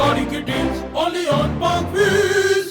गाड़ी की deals only on पाक व्हील्स।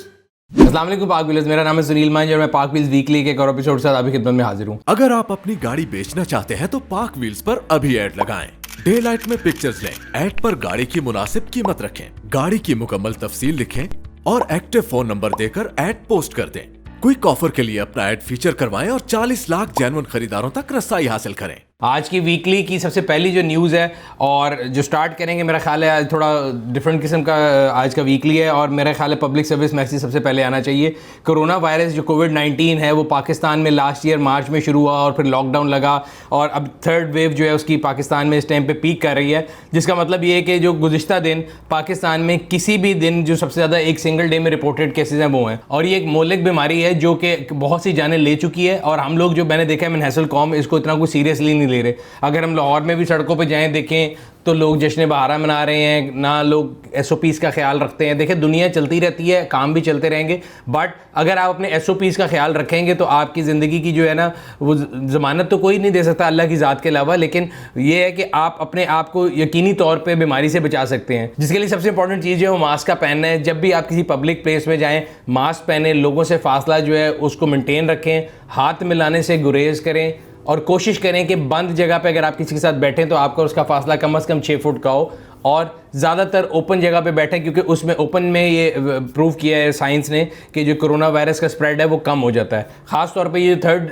अस्सलाम वालेकुम पाक व्हील्स, मेरा नाम है सुनील मांझी और मैं पाक व्हील्स वीकली के एक और एपिसोड के साथ आपकी खिदमत में हाजिर हूँ। अगर आप अपनी गाड़ी बेचना चाहते हैं तो पाक व्हील्स पर अभी ऐड लगाएं। डे लाइट में पिक्चर्स लें, ऐड पर गाड़ी की मुनासिब कीमत रखें, गाड़ी की मुकम्मल तफसील लिखें और एक्टिव फोन नंबर देकर ऐड पोस्ट कर दें। क्विक ऑफर के लिए अपना ऐड फीचर करवाएं और 40 लाख जेन्युइन खरीदारों तक रसाई हासिल करें। आज की वीकली की सबसे पहली जो न्यूज़ है और जो स्टार्ट करेंगे, मेरा ख्याल है आज थोड़ा डिफरेंट किस्म का आज का वीकली है और मेरा ख्याल है पब्लिक सर्विस मैसेज सबसे पहले आना चाहिए। कोरोना वायरस जो कोविड-19 है वो पाकिस्तान में लास्ट ईयर मार्च में शुरू हुआ और फिर लॉकडाउन लगा और अब थर्ड वेव जो है उसकी पाकिस्तान में इस टाइम पे पीक कर रही है, जिसका मतलब ये है कि जो गुज़िश्ता दिन पाकिस्तान में किसी भी दिन जो सबसे ज़्यादा एक सिंगल डे में रिपोर्टेड केसेज हैं वो हैं और ये एक मोहलिक बीमारी है जो कि बहुत सी जानें ले चुकी है और हम लोग जो मैंने देखा है मनहसल कौम इसको इतना कुछ सीरियसली नहीं ले रहे। अगर हम लाहौर में भी सड़कों पे जाएं देखें तो लोग जश्न बहारा मना रहे हैं, ना लोग SOPs का ख्याल रखते हैं। देखिए दुनिया चलती रहती है, काम भी चलते रहेंगे, बट अगर आप अपने SOPs का ख्याल रखेंगे तो आपकी ज़िंदगी की जो है ना वो ज़मानत तो कोई नहीं दे सकता अल्लाह की ज़ात के अलावा, लेकिन ये है कि आप अपने आप को यकीनी तौर पर बीमारी से बचा सकते हैं। जिसके लिए सबसे इंपॉर्टेंट चीज़ है वो मास्क का पहनना है। जब भी आप किसी पब्लिक प्लेस में जाएँ मास्क पहने, लोगों से फासला जो है उसको मेनटेन रखें, हाथ मिलाने से गुरेज करें और कोशिश करें कि बंद जगह पे अगर आप किसी के साथ बैठें तो आपका उसका फासला कम से कम 6 फुट का हो और ज़्यादातर ओपन जगह पे बैठें, क्योंकि उसमें ओपन में ये प्रूव किया है साइंस ने कि जो कोरोना वायरस का स्प्रेड है वो कम हो जाता है। ख़ास तौर पे ये थर्ड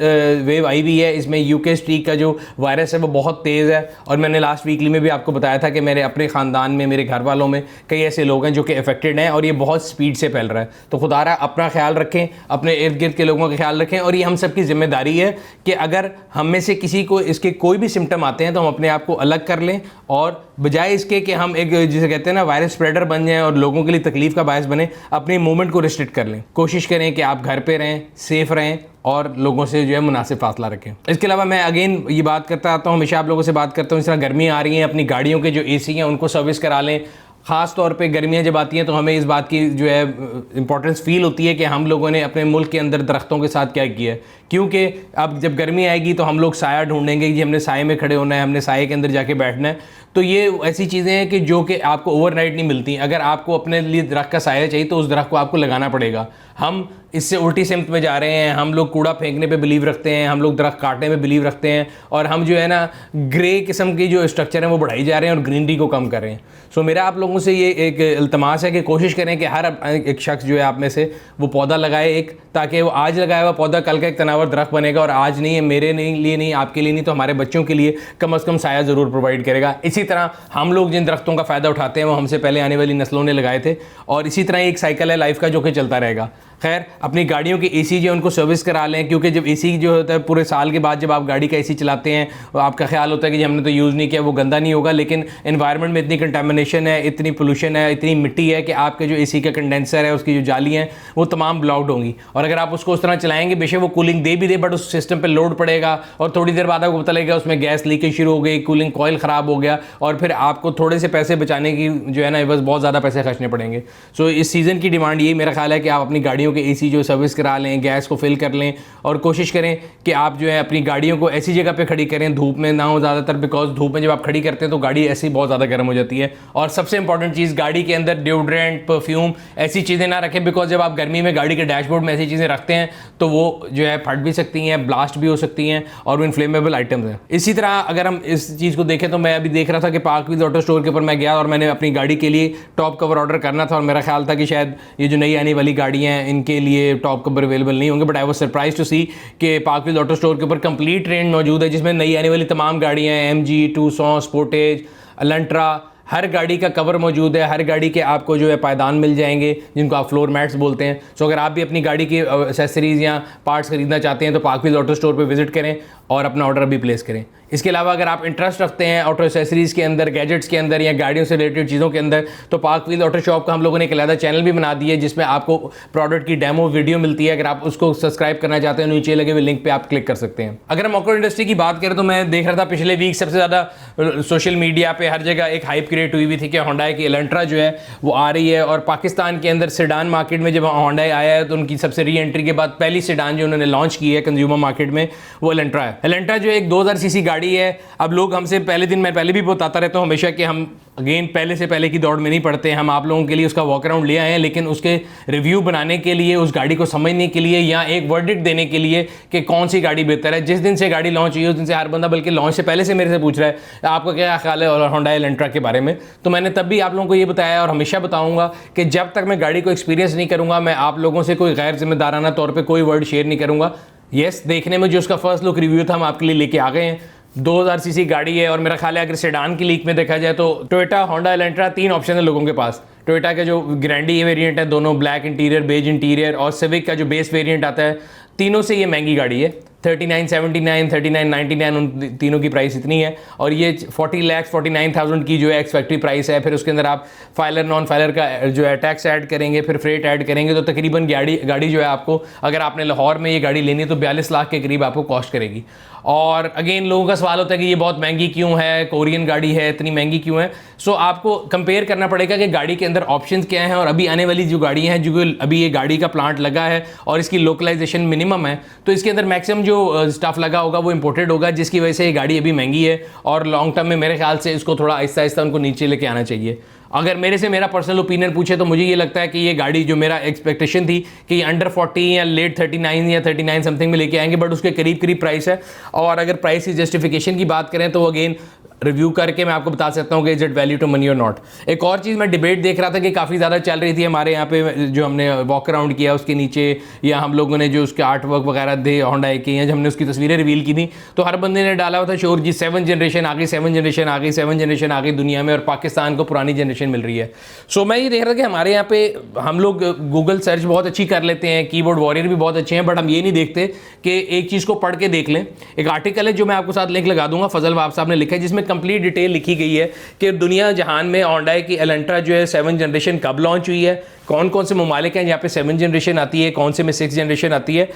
वेव आई हुई है, इसमें UK स्ट्रीक का जो वायरस है वो बहुत तेज़ है और मैंने लास्ट वीकली में भी आपको बताया था कि मेरे अपने ख़ानदान में, मेरे घर वालों में कई ऐसे लोग हैं जो कि अफेक्टेड हैं और ये बहुत स्पीड से फैल रहा है। तो खुदारा अपना ख्याल रखें, अपने इर्द गिर्द के लोगों का ख्याल रखें और ये हम सब की जिम्मेदारी है कि अगर हम में से किसी को इसके कोई भी सिम्टम आते हैं तो हम अपने आप को अलग कर लें और बजाय इसके कि हम एक जिसे कहते हैं ना वायरस स्प्रेडर बन जाएं और लोगों के लिए तकलीफ का बायस बने, अपनी मूवमेंट को रिस्ट्रिक्ट कर लें। कोशिश करें कि आप घर पे रहें, सेफ रहें और लोगों से जो है मुनासिब फासला रखें। इसके अलावा मैं अगेन ये बात करता आता हूँ, हमेशा आप लोगों से बात करता हूँ, इस तरह गर्मियाँ आ रही हैं, अपनी गाड़ियों के जो AC हैं उनको सर्विस करा लें। ख़ास तौर पे गर्मियाँ जब आती हैं तो हमें इस बात की जो है इंपॉर्टेंस फील होती है कि हम लोगों ने अपने मुल्क के अंदर दरख्तों के साथ क्या किया है, क्योंकि अब जब गर्मी आएगी तो हम लोग साया ढूंढेंगे कि हमने साए में खड़े होना है, हमने साए के अंदर जाके बैठना है। तो ये ऐसी चीज़ें हैं कि जो कि आपको ओवरनाइट नहीं मिलती। अगर आपको अपने लिए दरख्त का साया चाहिए तो उस दरख्त को आपको लगाना पड़ेगा। हम इससे उल्टी सिमत में जा रहे हैं, हम लोग कूड़ा फेंकने पे बिलीव रखते हैं, हम लोग दरख्त काटने में बिलीव रखते हैं और हम जो है ना ग्रे किस्म की जो स्ट्रक्चर है वो बढ़ाई जा रहे हैं और ग्रीनरी को कम कर रहे हैं। सो मेरा आप लोगों से ये एक इल्तमास है कि कोशिश करें कि हर एक शख्स जो है आप में से वो पौधा लगाए एक, ताकि वो आज लगाया हुआ पौधा कल का एक तनावर दरख्त बनेगा और आज नहीं है, मेरे लिए नहीं, आपके लिए नहीं तो हमारे बच्चों के लिए कम से कम साया ज़रूर प्रोवाइड करेगा। इसी तरह हम लोग जिन दरख्तों का फ़ायदा उठाते हैं वो हमसे पहले आने वाली नस्लों ने लगाए थे और इसी तरह एक साइकिल है लाइफ का जो कि चलता रहेगा। खैर, अपनी गाड़ियों की AC जो उनको सर्विस करा लें, क्योंकि जब AC जो होता है पूरे साल के बाद जब आप गाड़ी का AC चलाते हैं तो आपका ख्याल होता है कि हमने तो यूज़ नहीं किया, वो गंदा नहीं होगा, लेकिन एनवायरनमेंट में इतनी कंटामिनेशन है, इतनी पोल्यूशन है, इतनी मिट्टी है कि आपके जो AC का कंडेंसर है, उसकी जो जाली हैं वो तमाम ब्लॉक्ड होंगी और अगर आप उसको उस तरह चलाएंगे बेशक वो कूलिंग दे भी दे बट उस सिस्टम पर लोड पड़ेगा और थोड़ी देर बाद आपको पता लगेगा उसमें गैस लीकेज शुरू हो गई, कूलिंग कॉइल ख़राब हो गया और फिर आपको थोड़े से पैसे बचाने की जो है ना बस बहुत ज़्यादा पैसे खर्चने पड़ेंगे। सो इस सीज़न की डिमांड यही मेरा ख्याल है कि आप अपनी गाड़ियों के AC जो सर्विस करा लें, गैस को फिल कर लें और कोशिश करें कि आप जो है अपनी गाड़ियों को ऐसी जगह पे खड़ी करें धूप में ना हो ज़्यादातर, बिकॉज धूप में जब आप खड़ी करते हैं तो गाड़ी ऐसी बहुत ज़्यादा गर्म हो जाती है। और सबसे इंपॉर्टेंट चीज़, गाड़ी के अंदर डिओड्रेंट, परफ्यूम ऐसी चीज़ें ना रखें, बिकॉज जब आप गर्मी में गाड़ी के डैशबोर्ड में ऐसी चीज़ें रखते हैं तो वो जो है फट भी सकती हैं, ब्लास्ट भी हो सकती हैं और वो इनफ्लेमेबल आइटम्स हैं। इसी तरह अगर हम इस चीज़ को देखें तो मैं अभी देख रहा था कि पाक व्हील्स ऑटो स्टोर के ऊपर मैं गया और मैंने अपनी गाड़ी के लिए टॉप कवर ऑर्डर करना था और मेरा ख्याल था कि शायद ये जो नई आने वाली गाड़ियाँ हैं इनके लिए टॉप कवर अवेलेबल नहीं होंगे, but I was surprise to see कि पाक व्हील्स ऑटो स्टोर के ऊपर कंप्लीट रेंज मौजूद है जिसमें नई आने वाली तमाम गाड़ियाँ हैं, MG, टूसॉन, स्पोर्टेज, एलेंट्रा, हर गाड़ी का कवर मौजूद है, हर गाड़ी के आपको जो है पायदान मिल जाएंगे जिनको आप फ्लोर मैट्स बोलते हैं। सो अगर आप भी अपनी गाड़ी की एक्सेसरीज़ या पार्ट्स खरीदना चाहते हैं तो पाक व्हील्स ऑटो स्टोर पर विजिट करें और अपना ऑर्डर अभी प्लेस करें। इसके अलावा अगर आप इंटरेस्ट रखते हैं ऑटो एक्सेसरीज़ के अंदर, गैजेट्स के अंदर या गाड़ियों से रिलेटेड चीज़ों के अंदर, तो पाक व्हील्स ऑटो शॉप का हम लोगों ने एक अलग चैनल भी बना दिया है जिसमें आपको प्रोडक्ट की डेमो वीडियो मिलती है। अगर आप उसको सब्सक्राइब करना चाहते हैं नीचे लगे हुए लिंक पे आप क्लिक कर सकते हैं। अगर हम ऑटो इंडस्ट्री की बात करें तो मैं देख रहा था पिछले वीक सबसे ज़्यादा सोशल मीडिया पर हर जगह एक हाइप क्रिएट हुई थी कि होंडा की एलेंट्रा जो है वो आ रही है और पाकिस्तान के अंदर सेडान मार्केट में जब होंडा आया है तो उनकी सबसे री एंट्री के बाद पहली सेडान जो उन्होंने लॉन्च की है कंज्यूमर मार्केट में वो एलेंट्रा है। एलेंट्रा जो एक 2000 सीसी गाड़ी गाड़ी है। अब लोग हमसे पहले दिन, मैं पहले भी बताता रहता हूँ हमेशा कि हम अगेन पहले से पहले की दौड़ में नहीं पड़ते हैं। हम आप लोगों के लिए उसका वॉक अराउंड ले आए हैं, लेकिन उसके रिव्यू बनाने के लिए, उस गाड़ी को समझने के लिए या एक वर्डिक्ट देने के लिए कि कौन सी गाड़ी बेहतर है। जिस दिन से गाड़ी लॉन्च हुई है उस दिन से हर बंदा, बल्कि लॉन्च से पहले से मेरे से पूछ रहा है आपका क्या ख्याल है और होंडा एलेंट्रा के बारे में। तो मैंने तब भी आप लोगों को ये बताया और हमेशा बताऊंगा कि जब तक मैं गाड़ी को एक्सपीरियंस नहीं करूंगा, मैं आप लोगों से कोई गैर जिम्मेदाराना तौर पर कोई वर्ड शेयर नहीं करूंगा। यस, देखने में जो उसका फर्स्ट लुक रिव्यू था हम आपके लिए लेके आ गए हैं। 2000 सीसी गाड़ी है और मेरा ख्याल है अगर सेडान की लीक में देखा जाए तो टोयोटा, होंडा, एलेंट्रा 3 ऑप्शन है लोगों के पास। टोयोटा का जो ग्रैंडी वेरिएंट है, दोनों ब्लैक इंटीरियर, बेज इंटीरियर, और सिविक का जो बेस वेरिएंट आता है, तीनों से ये महंगी गाड़ी है। 3979, 3999 उन तीनों की प्राइस इतनी है, और ये 40,49,000 की जो है एक्स फैक्ट्री प्राइस है। फिर उसके अंदर आप फाइलर, नॉन फाइलर का जो है टैक्स ऐड करेंगे, फिर फ्रेट ऐड करेंगे, तो तकरीबन गाड़ी जो है आपको, अगर आपने लाहौर में ये गाड़ी लेनी है तो 42 लाख के करीब आपको कॉस्ट करेगी। और अगेन लोगों का सवाल होता है कि ये बहुत महंगी क्यों है, कोरियन गाड़ी है, इतनी महंगी क्यों है। सो आपको कंपेयर करना पड़ेगा कि गाड़ी के अंदर ऑप्शंस क्या हैं, और अभी आने वाली जो गाड़ियाँ हैं, जो अभी ये गाड़ी का प्लांट लगा है और इसकी लोकलाइजेशन मिनिमम है, तो इसके अंदर मैक्सिमम जो स्टफ लगा होगा वो इंपोर्टेड होगा, जिसकी वजह से ये गाड़ी अभी महंगी है। और लॉन्ग टर्म में मेरे ख्याल से इसको थोड़ा आहिस्ता आहिस्ता उनको नीचे लेके आना चाहिए। अगर मेरे से मेरा पर्सनल ओपिनियन पूछे तो मुझे ये लगता है कि ये गाड़ी, जो मेरा एक्सपेक्टेशन थी कि ये अंडर 40 या लेट 39 या 39 समथिंग में लेके आएंगे, बट उसके करीब करीब प्राइस है। और अगर प्राइस की जस्टिफिकेशन की बात करें तो अगेन रिव्यू करके मैं आपको बता सकता हूँ कि is it value to money or not. एक और चीज़ मैं डिबेट देख रहा था कि काफ़ी ज़्यादा चल रही थी हमारे यहाँ पे, जो हमने वॉक अराउंड किया उसके नीचे, या हम लोगों ने जो उसके आर्ट वर्क वगैरह थे होंडा के, या जब हमने उसकी तस्वीरें रिवील की थी, तो हर बंदे ने डाला हुआ था शोर जी 7 जनरेशन आ गई, 7 जनरेशन आ गई, 7 जनरेशन आ गई दुनिया में, और पाकिस्तान को पुरानी जनरेशन मिल रही है। सो मैं ये देख रहा था कि हमारे यहाँ पे हम लोग गूगल सर्च बहुत अच्छी कर लेते हैं, कीबोर्ड वॉरियर भी बहुत अच्छे हैं, बट हम ये नहीं देखते कि एक चीज़ को पढ़ के देख लें। एक आर्टिकल है जो मैं आपको साथ लिंक लगा दूंगा, फजल वाब साहब ने लिखा है, जिसमें कंप्लीट डिटेल लिखी गई है कि दुनिया जहान में होंडा की एलेंट्रा जो है 7 जनरेशन कब लॉन्च हुई है, कौन कौन से ममालिक हैं जहाँ पे 7 जनरेशन आती है, कौन से में 6 जनरेशन आती है।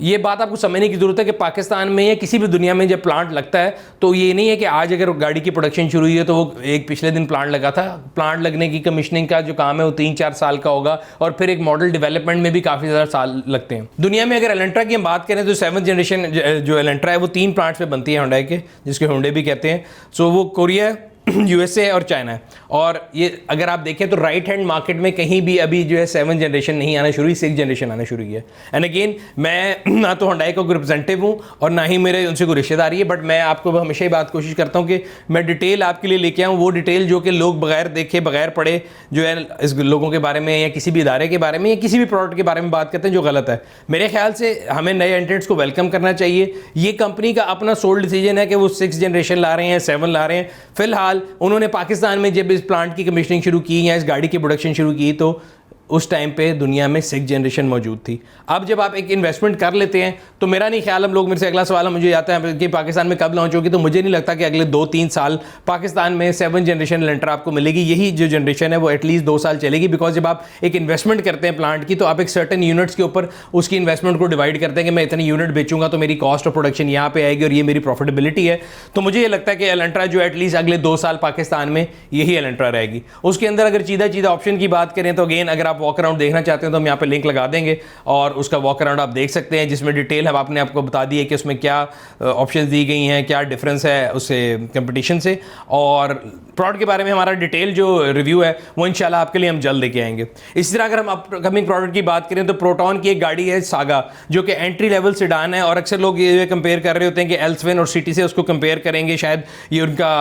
ये बात आपको समझने की जरूरत है कि पाकिस्तान में या किसी भी दुनिया में जब प्लांट लगता है तो ये नहीं है कि आज अगर गाड़ी की प्रोडक्शन शुरू हुई है तो वो एक पिछले दिन प्लांट लगा था। प्लांट लगने की कमीशनिंग का जो काम है वो 3-4 साल का होगा, और फिर एक मॉडल डेवलपमेंट में भी काफ़ी ज़्यादा साल लगते हैं। दुनिया में अगर एलेंट्रा की हम बात करें तो 7 जनरेशन जो एलेंट्रा है वो 3 प्लांट्स पे बनती है होंडा के, जिसके होंडे भी कहते हैं। सो वो कोरिया, यूएसए और चाइना है। और ये अगर आप देखें तो राइट हैंड मार्केट में कहीं भी अभी जो है 7 जनरेशन नहीं आना शुरू हुई, 6 जनरेशन आना शुरू की है। एंड अगेन मैं ना तो होंडा का रिप्रेजेंटेटिव हूँ और ना ही मेरे उनसे कोई रिश्तेदारी है, बट मैं आपको हमेशा ही बात कोशिश करता हूँ कि मैं डिटेल आपके लिए लेके आऊँ, वो डिटेल जो कि लोग बगैर देखे, बगैर पढ़े जो है इस लोगों के बारे में या किसी भी इदारे के बारे में या किसी भी प्रोडक्ट के बारे में बात करते हैं, जो गलत है। मेरे ख्याल से हमें नए एंट्रेंट्स को वेलकम करना चाहिए। ये कंपनी का अपना सोल डिसीजन है कि वो 6 जनरेशन ला रहे हैं, 7 ला रहे हैं। फिलहाल उन्होंने पाकिस्तान में जब इस प्लांट की कमीशनिंग शुरू की या इस गाड़ी की प्रोडक्शन शुरू की तो उस टाइम पे दुनिया में 6 जनरेशन मौजूद थी। अब जब आप एक इन्वेस्टमेंट कर लेते हैं तो मेरा नहीं ख्याल, हम लोग मेरे से अगला सवाल मुझे आता है कि पाकिस्तान में कब लॉन्च होगी, तो मुझे नहीं लगता कि अगले 2-3 साल पाकिस्तान में 7 जनरेशन एलेंट्रा आपको मिलेगी। यही जो जनरेशन है वो एटलीस्ट 2 साल चलेगी, बिकॉज जब आप एक इन्वेस्टमेंट करते हैं प्लांट की तो आप एक सर्टन यूनिट्स के ऊपर उसकी इन्वेस्टमेंट को डिवाइड करते हैं कि मैं इतनी यूनिट बेचूंगा तो मेरी कॉस्ट ऑफ प्रोडक्शन यहाँ पे आएगी और ये मेरी प्रॉफिटेबिलिटी है। तो मुझे ये लगता है कि एलेंट्रा जो एटलीस्ट अगले 2 साल पाकिस्तान में यही एलेंट्रा रहेगी। उसके अंदर अगर चीज़ा ऑप्शन की बात करें तो अगेन अगर आप वॉक अराउंड देखना चाहते हैं तो हम यहाँ पे लिंक लगा देंगे और उसका वॉक अराउंड आप देख सकते हैं, जिसमें डिटेल हम आपने आपको बता दी है कि उसमें क्या ऑप्शंस दी गई हैं, क्या डिफरेंस है उससे कंपटीशन से, और प्रोडक्ट के बारे में हमारा डिटेल जो रिव्यू है वो इंशाल्लाह आपके लिए हम जल्द लेके आएंगे। इसी तरह अगर हम अपकमिंग प्रोडक्ट की बात करें तो प्रोटॉन की एक गाड़ी है सागा, जो कि एंट्री लेवल सेडान है, और अक्सर लोग ये कंपेयर कर रहे होते हैं कि एल्सविन और सिटी से उसको कंपेयर करेंगे, शायद ये उनका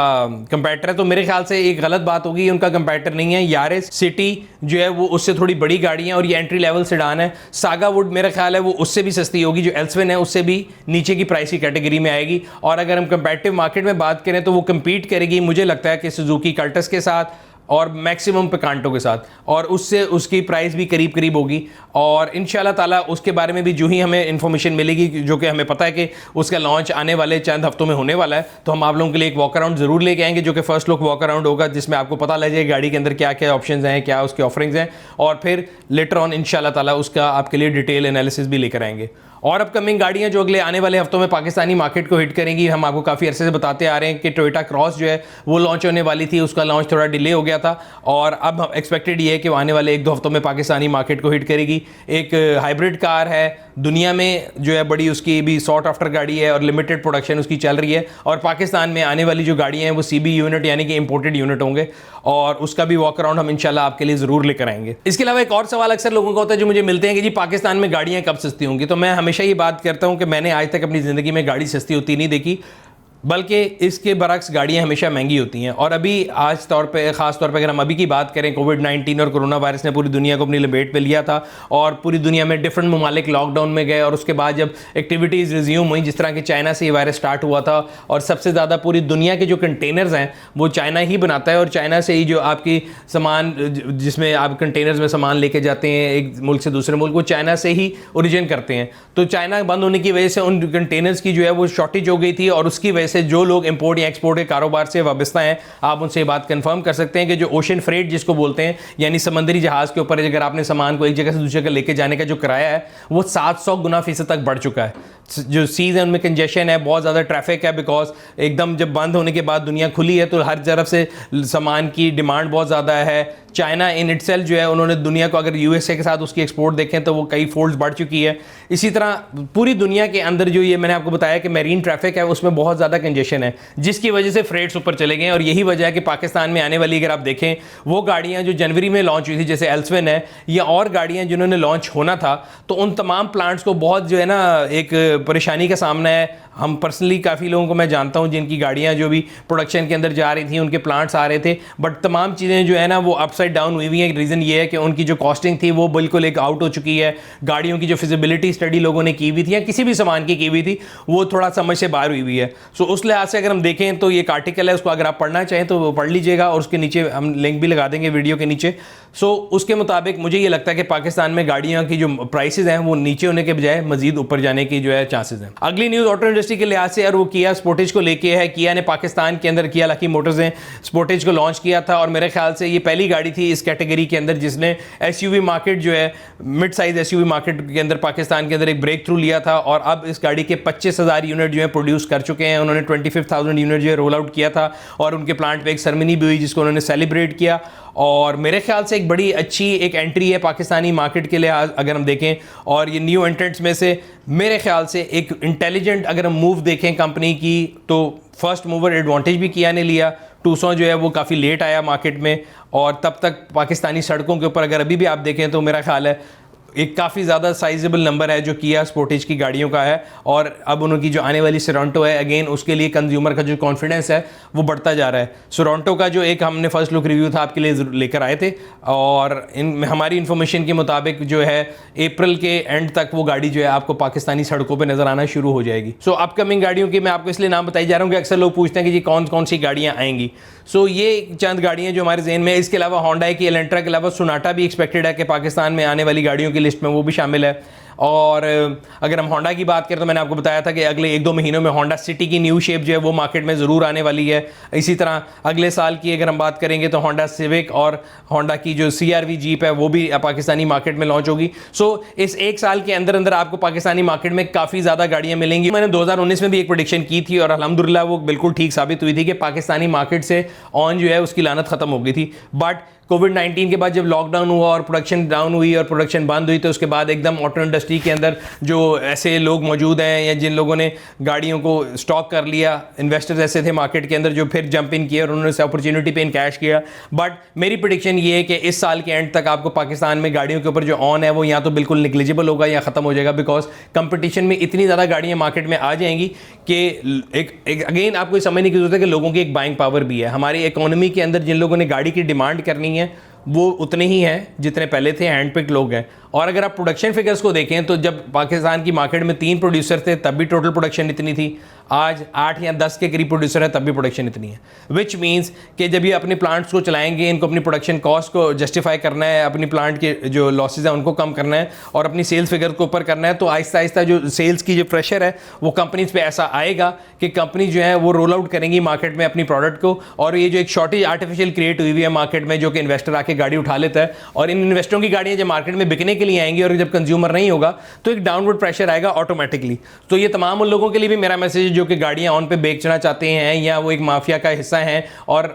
कंपेटर है। तो मेरे ख्याल से एक गलत बात होगी, उनका कंपेटर नहीं है। यारिस सिटी जो है वो उससे थोड़ी बड़ी गाड़ी है और ये एंट्री लेवल सेडान है। सागा वुड मेरा ख्याल है वो उससे भी सस्ती होगी, जो एल्सविन है उससे भी नीचे की प्राइस की कैटेगरी में आएगी। और अगर हम कंपैरेटिव मार्केट में बात करें तो वो compete करेगी मुझे लगता है कि सुजुकी कल्टस के साथ और मैक्सिमम पिकांटो के साथ, और उससे उसकी प्राइस भी करीब करीब होगी। और इंशाल्लाह ताला उसके बारे में भी जो ही हमें इन्फॉर्मेशन मिलेगी, जो कि हमें पता है कि उसका लॉन्च आने वाले चंद हफ्तों में होने वाला है, तो हम आप लोगों के लिए एक वॉक अराउंड ज़रूर लेके आएंगे, जो कि फर्स्ट लुक वॉक अराउंड होगा, जिसमें आपको पता लग जाएगा गाड़ी के अंदर क्या क्या ऑप्शंस हैं, क्या उसके ऑफरिंग्स हैं, और फिर लेटर ऑन इंशाल्लाह ताला उसका आपके लिए डिटेल एनालिसिस भी लेकर आएंगे। और अपकमिंग गाड़ियां जो अगले आने वाले हफ्तों में पाकिस्तानी मार्केट को हिट करेंगी, हम आपको काफ़ी अरसे से बताते आ रहे हैं कि टोयोटा क्रॉस जो है वो लॉन्च होने वाली थी, उसका लॉन्च थोड़ा डिले हो गया था, और अब एक्सपेक्टेड ये है कि वो आने वाले 1-2 हफ्तों में पाकिस्तानी मार्केट को हिट करेगी। एक हाइब्रिड कार है दुनिया में जो है बड़ी उसकी भी सॉट आफ्टर गाड़ी है और लिमिटेड प्रोडक्शन उसकी चल रही है, और पाकिस्तान में आने वाली जो गाड़ियाँ हैं वो CB यूनिट यानी कि इंपोर्टेड यूनिट होंगे, और उसका भी वॉक अराउंड हम इंशाल्लाह आपके लिए ज़रूर लेकर आएंगे। इसके अलावा एक और सवाल अक्सर लोगों का होता है जो मुझे मिलते हैं कि जी पाकिस्तान में गाड़ियाँ कब सस्ती होंगी। तो मैं हमेशा ये बात करता हूँ कि मैंने आज तक अपनी ज़िंदगी में गाड़ी सस्ती होती नहीं देखी, बल्कि इसके बरक्स गाड़ियाँ हमेशा महंगी होती हैं। और अभी ख़ास तौर पे अगर हम अभी की बात करें, कोविड-19 और कोरोना वायरस ने पूरी दुनिया को अपनी लपेट में लिया था और पूरी दुनिया में डिफरेंट ममालिक लॉकडाउन में गए, और उसके बाद जब एक्टिविटीज़ रिज्यूम हुई, जिस तरह कि चाइना से ये वायरस स्टार्ट हुआ था, और सबसे ज़्यादा पूरी दुनिया के जो कंटेनर्स हैं वो चाइना ही बनाता है, और चाइना से ही जो आपकी सामान जिसमें आप कंटेनर्स में सामान लेके जाते हैं एक मुल्क से दूसरे मुल्क, वो चाइना से ही ओरिजिन करते हैं। तो चाइना बंद होने की वजह से उन कंटेनर्स की जो है वो शॉर्टेज हो गई थी, और उसकी वजह से जो लोग इंपोर्ट या एक्सपोर्ट के कारोबार से वाबस्ता हैं, आप उनसे बात कंफर्म कर सकते हैं कि जो ओशन फ्रेट जिसको बोलते हैं, यानी समंदरी जहाज के ऊपर अगर आपने सामान को एक जगह से दूसरी जगह लेके जाने का जो किराया है वो 700 गुना फीसद तक बढ़ चुका है। जो सीज है उनमें कंजेशन है, बहुत ज़्यादा ट्रैफिक है, बिकॉज एकदम जब बंद होने के बाद दुनिया खुली है तो हर तरफ से सामान की डिमांड बहुत ज़्यादा है। चाइना इन इटसेल्फ जो है उन्होंने दुनिया को अगर USA के साथ उसकी एक्सपोर्ट देखें तो वो कई फोल्ड्स बढ़ चुकी है। इसी तरह पूरी दुनिया के अंदर जो ये मैंने आपको बताया कि मैरीन ट्रैफिक है उसमें बहुत ज़्यादा कंजेशन है, जिसकी वजह से फ्रेट्स ऊपर चले गए। और यही वजह है कि पाकिस्तान में आने वाली अगर आप देखें वो गाड़ियाँ जो जनवरी में लॉन्च हुई थी जैसे एल्सविन है या और गाड़ियाँ जिन्होंने लॉन्च होना था, तो उन तमाम प्लांट्स को बहुत जो है ना एक परेशानी का सामना है। हम पर्सनली काफ़ी लोगों को मैं जानता हूं जिनकी गाड़ियां जो भी प्रोडक्शन के अंदर जा रही थी, उनके प्लांट्स आ रहे थे, बट तमाम चीज़ें जो है ना वो अपसाइड डाउन हुई हुई हैं। रीज़न ये है कि उनकी जो कॉस्टिंग थी वो बिल्कुल एक आउट हो चुकी है। गाड़ियों की जो फिजिबिलिटी स्टडी लोगों ने की हुई थी या किसी भी सामान की हुई थी वो थोड़ा समझ से बाहर हुई हुई है। सो उस लिहाज से अगर हम देखें तो ये एक आर्टिकल है, उसको अगर आप पढ़ना चाहें तो वो पढ़ लीजिएगा, और उसके नीचे हम लिंक भी लगा देंगे वीडियो के नीचे। सो उसके मुताबिक मुझे ये लगता है कि पाकिस्तान में गाड़ियों की जो प्राइसेस हैं वो नीचे होने के बजाय मजीद ऊपर जाने की जो है चांसेस हैं। अगली न्यूज़ ऑटो इंडस्ट्री के लिहाज से, और वो किया स्पोर्टेज को लेके है। किया ने पाकिस्तान के अंदर, किया लकी मोटर्स ने स्पोर्टेज को लॉन्च किया था, और मेरे ख्याल से ये पहली गाड़ी थी इस कैटेगरी के अंदर जिसने SUV मार्केट जो है मिड साइज SUV मार्केट के अंदर पाकिस्तान के अंदर एक ब्रेक थ्रू लिया था। और अब इस गाड़ी के 25,000 यूनिट जो है प्रोड्यूस कर चुके हैं। उन्होंने 25,000 यूनिट जो है रोल आउट किया था, और उनके प्लांट पे एक सेरेमनी भी हुई जिसको उन्होंने सेलिब्रेट किया। और मेरे ख्याल से एक बड़ी अच्छी एक एंट्री है पाकिस्तानी मार्केट के लिए अगर हम देखें। और ये न्यू एंट्रेंट्स में से मेरे ख्याल से एक इंटेलिजेंट अगर हम मूव देखें कंपनी की, तो फर्स्ट मूवर एडवांटेज भी किया ने लिया। टूसॉन जो है वो काफ़ी लेट आया मार्केट में, और तब तक पाकिस्तानी सड़कों के ऊपर अगर अभी भी आप देखें तो मेरा ख्याल है एक काफ़ी ज़्यादा साइजेबल नंबर है जो किया स्पोर्टेज की गाड़ियों का है। और अब उनकी जो आने वाली सोरांटो है, अगेन उसके लिए कंज्यूमर का जो कॉन्फिडेंस है वो बढ़ता जा रहा है। सोरांटो का जो एक हमने फर्स्ट लुक रिव्यू था आपके लिए लेकर आए थे, और हमारी इन्फॉर्मेशन के मुताबिक जो है अप्रैल के एंड तक वो गाड़ी जो है आपको पाकिस्तानी सड़कों पर नज़र आना शुरू हो जाएगी। सो अपकमिंग गाड़ियों की मैं आपको इसलिए नाम बताई जा रहा हूँ कि अक्सर लोग पूछते हैं कि जी कौन कौन सी गाड़ियाँ आएंगी। सो ये चंद गाड़ियाँ जो हमारे ज़हन में, इसके अलावा होंडा की एलेंट्रा के अलावा सोनाटा भी एक्सपेक्टेड है कि पाकिस्तान में आने वाली गाड़ियों की लिस्ट में वो भी शामिल है। और अगर हम होंडा की बात करें तो मैंने आपको बताया था कि अगले 1-2 महीनों में होंडा सिटी की न्यू शेप जो है वो मार्केट में ज़रूर आने वाली है। इसी तरह अगले साल की अगर हम बात करेंगे तो होंडा सिविक और होंडा की जो CR-V जीप है वो भी पाकिस्तानी मार्केट में लॉन्च होगी। सो इस एक साल के अंदर अंदर आपको पाकिस्तानी मार्केट में काफ़ी ज़्यादा गाड़ियाँ मिलेंगी। मैंने 2019 में भी एक प्रेडिक्शन की थी और अल्हम्दुलिल्लाह वो बिल्कुल ठीक साबित हुई थी कि पाकिस्तानी मार्केट से ऑन जो है उसकी लानत ख़त्म हो गई थी। बट कोविड-19 के बाद जब लॉकडाउन हुआ और प्रोडक्शन डाउन हुई और प्रोडक्शन बंद हुई, तो उसके बाद एकदम ऑटो इंडस्ट्री के अंदर जो ऐसे लोग मौजूद हैं या जिन लोगों ने गाड़ियों को स्टॉक कर लिया, इन्वेस्टर्स ऐसे थे मार्केट के अंदर जो फिर जंप इन किया और उन्होंने इस अपॉर्चुनिटी पे इनकैश किया। बट मेरी प्रेडिक्शन ये है कि इस साल के एंड तक आपको पाकिस्तान में गाड़ियों के ऊपर जो ऑन है वो या तो बिल्कुल निग्लिजिबल होगा या ख़त्म हो जाएगा, बिकॉज कंपटीशन में इतनी ज़्यादा गाड़ियाँ मार्केट में आ जाएंगी कि एक अगेन आपको ये समझने की जरूरत है कि लोगों की एक बाइंग पावर भी है। हमारी इकोनॉमी के अंदर जिन लोगों ने गाड़ी की डिमांड करनी है वो उतने ही हैं जितने पहले थे, हैंड पिक्ड लोग हैं। और अगर आप प्रोडक्शन फिगर्स को देखें तो जब पाकिस्तान की मार्केट में 3 प्रोड्यूसर थे तब भी टोटल प्रोडक्शन इतनी थी, आज 8 या 10 के करीब प्रोड्यूसर है तब भी प्रोडक्शन इतनी है। विच मीन्स कि जब ये अपने प्लांट्स को चलाएंगे, इनको अपनी प्रोडक्शन कॉस्ट को जस्टिफाई करना है, अपनी प्लांट के जो लॉसेज हैं उनको कम करना है और अपनी सेल्स फिगर को ऊपर करना है, तो आहिस्ता आहिस्ता जो सेल्स की जो प्रेशर है वो कंपनीज पे ऐसा आएगा कि कंपनी जो है वो रोल आउट करेंगी मार्केट में अपनी प्रोडक्ट को। और ये जो एक शॉर्टेज आर्टिफिशियल क्रिएट हुई है मार्केट में, जो कि इन्वेस्टर आके गाड़ी उठा लेता है, और इन इन्वेस्टरों की गाड़ियाँ जब मार्केट में बिकने के लिए आएंगी और जब कंज्यूमर नहीं होगा तो एक डाउनवर्ड प्रेशर आएगा ऑटोमेटिकली। तो ये तमाम उन लोगों के लिए भी मेरा मैसेज है जो कि गाड़ियाँ ऑन पे बेचना चाहते हैं या वो एक माफिया का हिस्सा हैं। और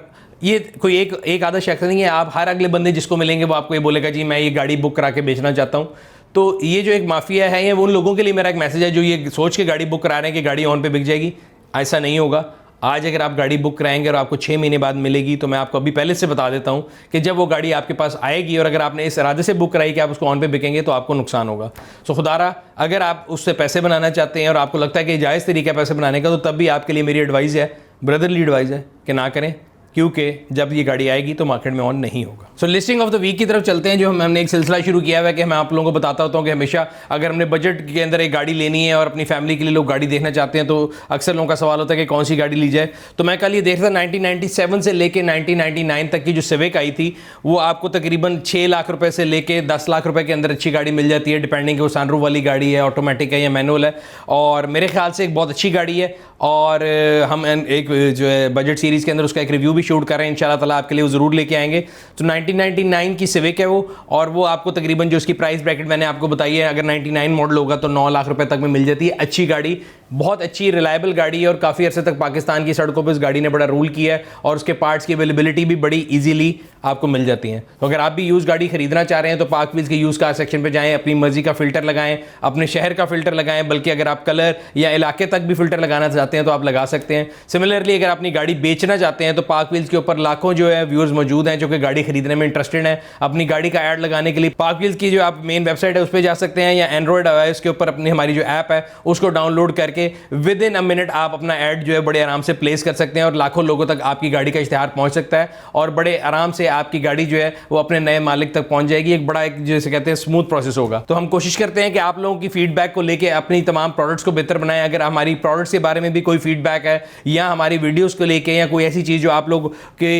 ये कोई एक आधा शख्स नहीं है, आप हर अगले बंदे जिसको मिलेंगे वो आपको ये बोलेगा जी मैं ये गाड़ी बुक करा के बेचना चाहता हूँ। तो ये जो एक माफिया है, ये उन लोगों के लिए मेरा एक मैसेज है जो ये सोच के गाड़ी बुक करा रहे हैं कि गाड़ी ऑन पे बिक जाएगी। ऐसा नहीं होगा। आज अगर आप गाड़ी बुक कराएंगे और आपको 6 महीने बाद मिलेगी, तो मैं आपको अभी पहले से बता देता हूं कि जब वो गाड़ी आपके पास आएगी और अगर आपने इस इरादे से बुक कराई कि आप उसको ऑन पे बिकेंगे, तो आपको नुकसान होगा। सो खुदारा, अगर आप उससे पैसे बनाना चाहते हैं और आपको लगता है कि जायज़ तरीका है पैसे बनाने का, तो तब भी आपके लिए मेरी एडवाइस है, ब्रदरली एडवाइस है कि ना करें, क्योंकि जब ये गाड़ी आएगी तो मार्केट में ऑन नहीं होगा। सो लिस्टिंग ऑफ द वीक की तरफ चलते हैं, जो हमने एक सिलसिला शुरू किया हुआ है कि मैं आप लोगों को बताता होता हूँ कि हमेशा अगर हमने बजट के अंदर एक गाड़ी लेनी है और अपनी फैमिली के लिए लोग गाड़ी देखना चाहते हैं, तो अक्सर लोगों का सवाल होता है कि कौन सी गाड़ी ली जाए। तो मैं कल ये देख रहा था 1997 से लेके 1999 तक की जो सिविक आई थी, वो आपको तकरीबन 6 लाख रुपए से लेके 10 लाख रुपए के अंदर अच्छी गाड़ी मिल जाती है, डिपेंडिंग वो सनरूफ वाली गाड़ी है, ऑटोमेटिक है या मैनुअल है। और मेरे ख्याल से एक बहुत अच्छी गाड़ी है और हम एक जो है बजट सीरीज़ के अंदर उसका एक रिव्यू भी शूट कर रहे हैं, इंशाल्लाह ताला आपके लिए वो ज़रूर लेके आएंगे। तो 1999 की सिविक है वो, और वो आपको तकरीबन जो उसकी प्राइस ब्रैकेट मैंने आपको बताई है, अगर 99 मॉडल होगा तो 9 लाख रुपए तक में मिल जाती है। अच्छी गाड़ी, बहुत अच्छी रिलायबल गाड़ी है और काफ़ी अर्से तक पाकिस्तान की सड़कों पर इस गाड़ी ने बड़ा रूल किया है और उसके पार्ट्स की अवेलेबिलिटी भी बड़ी ईजीली आपको मिल जाती हैं। तो अगर आप भी यूज़ गाड़ी खरीदना चाह रहे हैं तो पाक व्हील्स के यूज़ कार सेक्शन पर जाएँ, अपनी मर्जी का फ़िल्टर लगाएं, अपने शहर का फ़िल्टर लगाएं, बल्कि अगर आप कलर या इलाके तक भी फ़िल्टर लगाना चाहते हैं तो आप लगा सकते हैं। सिमिलरली अगर अपनी गाड़ी बेचना चाहते हैं तो पाक व्हील्स के ऊपर लाखों जो है व्यूअर्स मौजूद हैं जो कि गाड़ी खरीदने में इंटरेस्टेड हैं। अपनी गाड़ी का ऐड लगाने के लिए पाक व्हील्स की जो आप मेन वेबसाइट है उस पर जा सकते हैं, या एंड्रॉइड iOS के ऊपर अपनी हमारी जो ऐप है उसको डाउनलोड करके विद इन अ मिनट आप अपना ऐड जो है बड़े आराम से प्लेस कर सकते हैं और लाखों लोगों तक आपकी गाड़ी का इश्तिहार पहुंच सकता है और बड़े आराम से आपकी गाड़ी जो है वो अपने नए मालिक तक पहुंच जाएगी। एक बड़ा एक जैसे कहते हैं स्मूथ प्रोसेस होगा। तो हम कोशिश करते हैं कि आप लोगों की फीडबैक को लेके अपनी तमाम प्रोडक्ट्स को बेहतर बनाएं। अगर हमारी प्रोडक्ट्स के बारे में भी कोई फीडबैक है या हमारी वीडियोस को लेके या कोई ऐसी चीज़ जो आप लोग के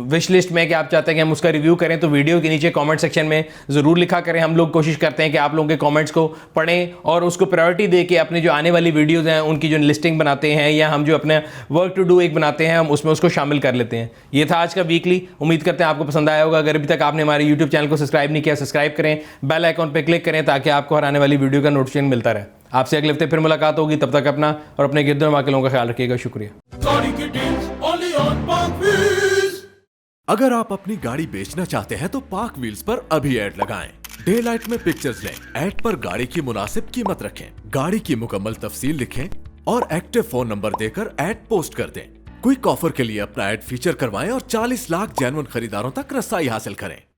विश लिस्ट में कि आप चाहते हैं कि हम उसका रिव्यू करें, तो वीडियो के नीचे कमेंट सेक्शन में ज़रूर लिखा करें। हम लोग कोशिश करते हैं कि आप लोगों के कमेंट्स को पढ़ें और उसको प्रायोरिटी दे के अपनी जो आने वाली वीडियोज़ हैं उनकी जो लिस्टिंग बनाते हैं या हम जो अपने वर्क टू डू एक बनाते हैं हम उसमें उसको शामिल कर लेते हैं। ये था आज का वीकली, उम्मीद करते हैं आपको पसंद आया होगा। अगर अभी तक आपने हमारे यूट्यूब चैनल को सब्सक्राइब नहीं किया, सब्सक्राइब करें, बेल आइकॉन पर क्लिक करें ताकि आपको हर आने वाली वीडियो का नोटिफिकेशन मिलता रहे। आपसे अगले हफ्ते फिर मुलाकात होगी, तब तक अपना और अपने गिरदों के लोगों का ख्याल रखिएगा। शुक्रिया। गाड़ी की deals only on Park Wheels। अगर आप अपनी गाड़ी बेचना चाहते हैं तो पाक व्हील्स पर अभी ऐड लगाएं। डे लाइट में पिक्चर्स लें, ऐड पर गाड़ी की मुनासिब कीमत रखें, गाड़ी की मुकम्मल तफसील लिखें और एक्टिव फोन नंबर देकर ऐड पोस्ट कर दें। क्विक ऑफर के लिए अपना ऐड फीचर करवाएं और 40 लाख जेन्युइन खरीदारों तक रसाई हासिल करें।